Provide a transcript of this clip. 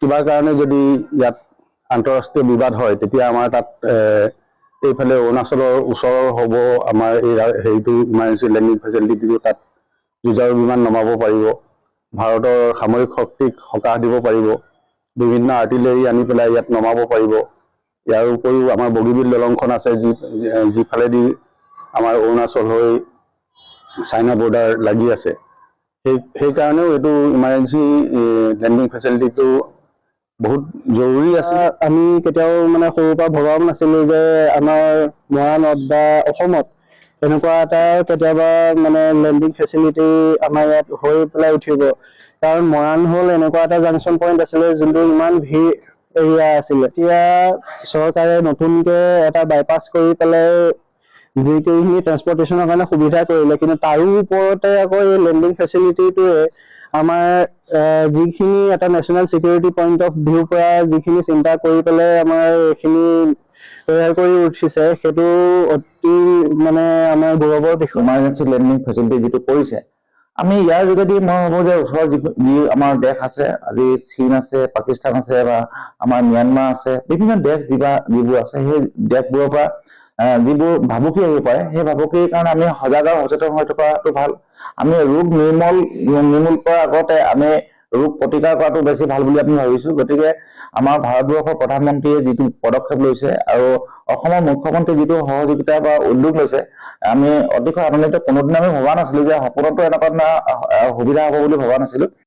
কিবা কাৰণে যদি ইয়াত আন্তঃৰাষ্ট্ৰীয় বিবাদ হয় তেতিয়া আমাৰ তাত এইফালে অৰুণাচলৰ ওচৰৰ হ'ব আমাৰ এই হেৰিটো ইমাৰ্জেঞ্চি লেণ্ডিং ফেচিলিটিটো তাত যুঁজাৰু বিমান নমাব পাৰিব, ভাৰতৰ সামৰিক শক্তিক সকাহ দিব পাৰিব, বিভিন্ন আৰ্টিলাৰী আনি পেলাই ইয়াত নমাব পাৰিব। ইয়াৰ উপৰিও আমাৰ বগীবিল দলংখন আছে যিফালেদি আমাৰ অৰুণাচল হৈ চাইনা বৰ্ডাৰ লাগি আছে। সেইকাৰণেও এইটো ইমাৰ্জেঞ্চি লেণ্ডিং ফেচিলিটিটো বহুত জৰুৰী আছে। আমি কেতিয়াও মানে সৰুৰ পৰা ভবাও নাছিলো যে আমাৰ মৰাণত বা অসমত এনেকুৱা এটা কেতিয়াবা মানে লেণ্ডিং ফেচিলিটি আমাৰ ইয়াত হৈ পেলাই উঠিব। কাৰণ মৰাণ হ'ল এনেকুৱা এটা জাংচন পইণ্ট আছিলে যোনটো ইমান ভিৰ এৰিয়া আছিলে। এতিয়া চৰকাৰে নতুনকে এটা বাইপাছ কৰি পেলাই যিখিনি ট্ৰেন্সপৰ্টেশ্যনৰ কাৰণে সুবিধা কৰিলে, কিন্তু তাৰো ওপৰতে আকৌ এই লেণ্ডিং ফেচিলিটিটোৱে আমাৰ যিখিনি এটা নেশ্যনেল ছিকিউৰিটি পইণ্ট অফ ভিউৰ পৰা যিখিনি চিন্তা কৰি পেলাই আমাৰ এইখিনি তৈয়াৰ কৰি উঠিছে, সেইটো অতি মানে আমাৰ গৌৰৱৰ বিষয়। ইমাৰ্জেঞ্চি লেণ্ডিং ফেচিলিটি যিটো কৰিছে, আমি ইয়াৰ যোগেদি মই ভাবো যে ওচৰৰ যি আমাৰ দেশ আছে, আজি চীন আছে, পাকিস্তান আছে বা আমাৰ ম্যানমাৰ আছে, বিভিন্ন দেশ যিবোৰ আছে সেই দেশবোৰৰ পৰা যিবোৰ ভাবুকি আহিব পাৰে, সেই ভাবুকিৰ কাৰণে আমি সজাগ আৰু সচেতন হৈ থকাটো ভাল। আমি ৰোগ নিৰ্মূল কৰাৰ আগতে আমি ৰোগ প্ৰতিকাৰ কৰাটো বেছি ভাল বুলি আমি ভাবিছো। গতিকে আমাৰ ভাৰতবৰ্ষৰ প্ৰধানমন্ত্ৰীয়ে যিটো পদক্ষেপ লৈছে আৰু অসমৰ মুখ্যমন্ত্ৰীয়ে যিটো সহযোগিতা বা উদ্যোগ লৈছে, আমি অতিশয় আনন্দিত। কোনোদিন আমি ভবা নাছিলো যে সপোনতো এনেকুৱা সুবিধা হ'ব বুলি ভবা নাছিলো।